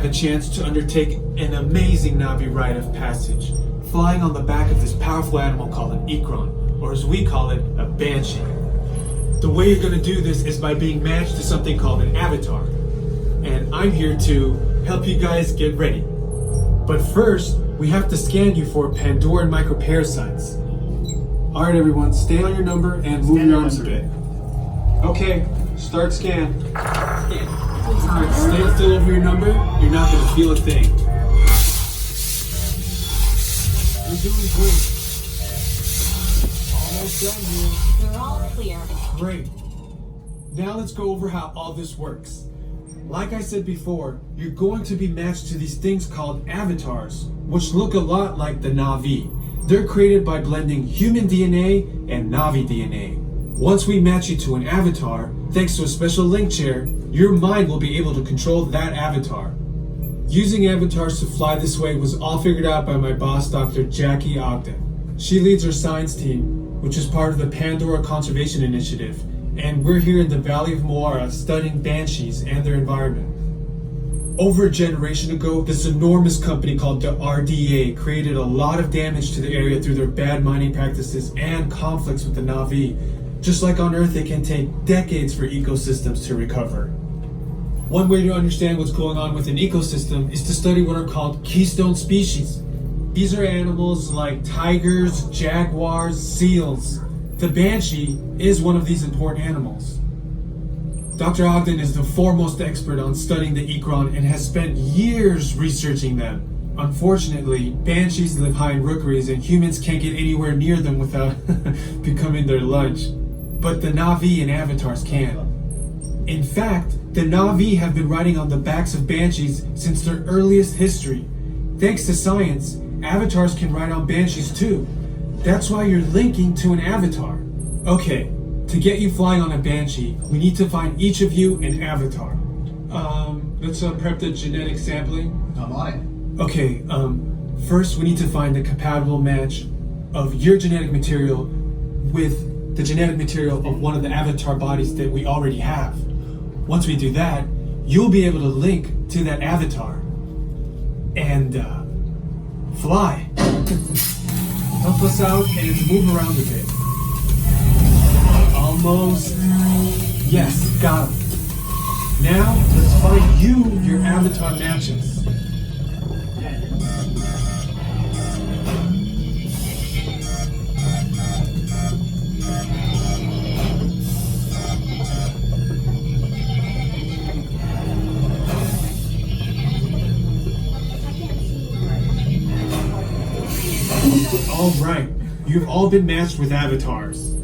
the chance to undertake an amazing Navi rite of passage, flying on the back of this powerful animal called an Ikron, or as we call it, a Banshee. The way you're going to do this is by being matched to something called an avatar. And I'm here to help you guys get ready. But first, we have to scan you for Pandora microparasites. Alright everyone, stay on your number and move your arms a bit. Okay, start scan. Alright, stay still over your number, you're not going to feel a thing. You're doing great. Almost done here. You're all clear. Great. Now let's go over how all this works. Like I said before, you're going to be matched to these things called avatars, which look a lot like the Navi. They're created by blending human DNA and Navi DNA. Once we match you to an avatar, thanks to a special link chair, your mind will be able to control that avatar. Using avatars to fly this way was all figured out by my boss, Dr. Jackie Ogden. She leads our science team, which is part of the Pandora Conservation Initiative, and we're here in the Valley of Moara studying banshees and their environment. Over a generation ago, this enormous company called the RDA created a lot of damage to the area through their bad mining practices and conflicts with the Navi. Just like on Earth, it can take decades for ecosystems to recover. One way to understand what's going on with an ecosystem is to study what are called keystone species. These are animals like tigers, jaguars, seals. The banshee is one of these important animals. Dr. Ogden is the foremost expert on studying the Ikron and has spent years researching them. Unfortunately, banshees live high in rookeries and humans can't get anywhere near them without becoming their lunch. But the Navi and avatars can. In fact, the Navi have been riding on the backs of banshees since their earliest history. Thanks to science, avatars can ride on banshees too. That's why you're linking to an avatar. Okay, to get you flying on a banshee, we need to find each of you an avatar. Let's prep the genetic sampling. I'm on Okay, first we need to find the compatible match of your genetic material with the genetic material of one of the avatar bodies that we already have. Once we do that, you'll be able to link to that avatar and fly. Help us out and move around a bit. Almost. Yes, got him. Now, let's find you your avatar matches. All right, you've all been matched with avatars.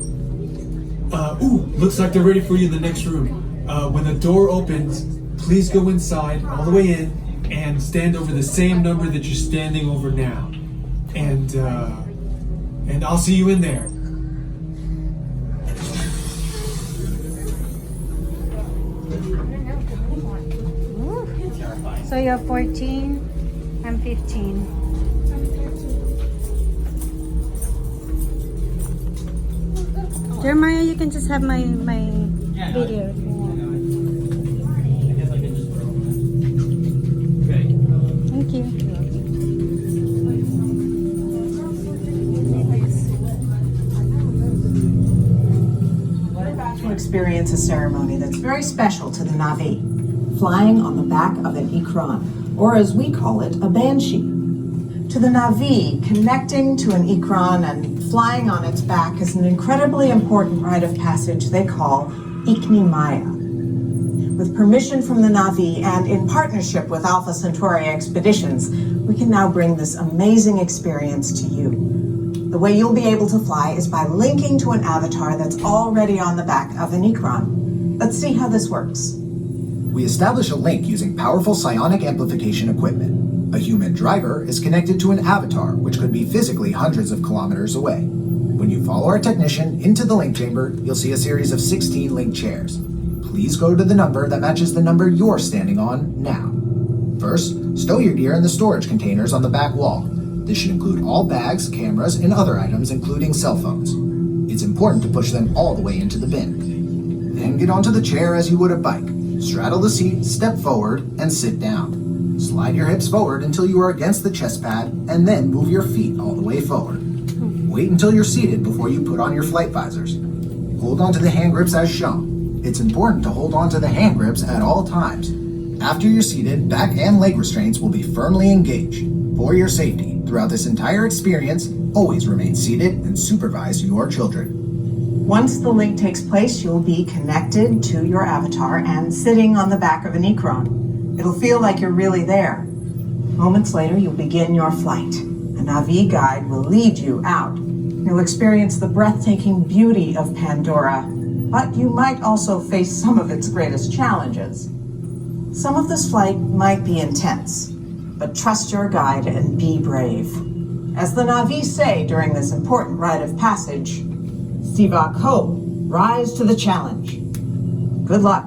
Looks like they're ready for you in the next room. When the door opens, please go inside all the way in and stand over the same number that you're standing over now. And I'll see you in there. So you're 14, I'm 15. Jeremiah, you can just have my video. Thank you. To experience a ceremony that's very special to the Navi, flying on the back of an Ikron, or as we call it, a banshee. To the Navi, connecting to an Ikron and flying on its back is an incredibly important rite of passage they call Ikni-Maya. With permission from the Navi and in partnership with Alpha Centauri Expeditions, we can now bring this amazing experience to you. The way you'll be able to fly is by linking to an avatar that's already on the back of an Ikron. Let's see how this works. We establish a link using powerful psionic amplification equipment. A human driver is connected to an avatar, which could be physically hundreds of kilometers away. When you follow our technician into the link chamber, you'll see a series of 16 link chairs. Please go to the number that matches the number you're standing on now. First, stow your gear in the storage containers on the back wall. This should include all bags, cameras, and other items, including cell phones. It's important to push them all the way into the bin. Then get onto the chair as you would a bike. Straddle the seat, step forward, and sit down. Slide your hips forward until you are against the chest pad, and then move your feet all the way forward. Wait until you're seated before you put on your flight visors. Hold on to the hand grips as shown. It's important to hold on to the hand grips at all times. After you're seated, back and leg restraints will be firmly engaged. For your safety, throughout this entire experience, always remain seated and supervise your children. Once the link takes place, you'll be connected to your avatar and sitting on the back of an Ikron. It'll feel like you're really there. Moments later, you'll begin your flight. A Na'vi guide will lead you out. You'll experience the breathtaking beauty of Pandora, but you might also face some of its greatest challenges. Some of this flight might be intense, but trust your guide and be brave. As the Na'vi say during this important rite of passage, Sivak Ho, rise to the challenge. Good luck.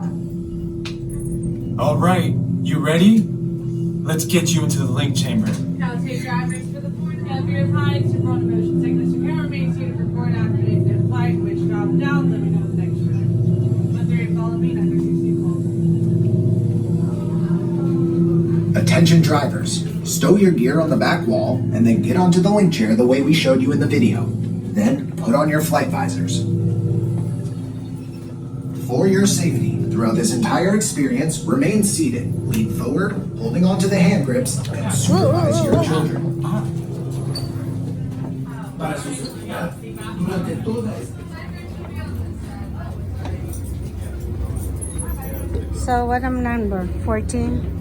All right, you ready? Let's get you into the link chamber. Calculate graphics for the point of your height, to run motion sickness to camera maintain report after the flight, which drop down, let me know the next time. When they're follow me, never see Attention drivers, stow your gear on the back wall and then get onto the link chair the way we showed you in the video. Then put on your flight visors. For your safety, throughout this entire experience, remain seated, lean forward, holding onto the hand grips, and supervise your children. So what am number? 14?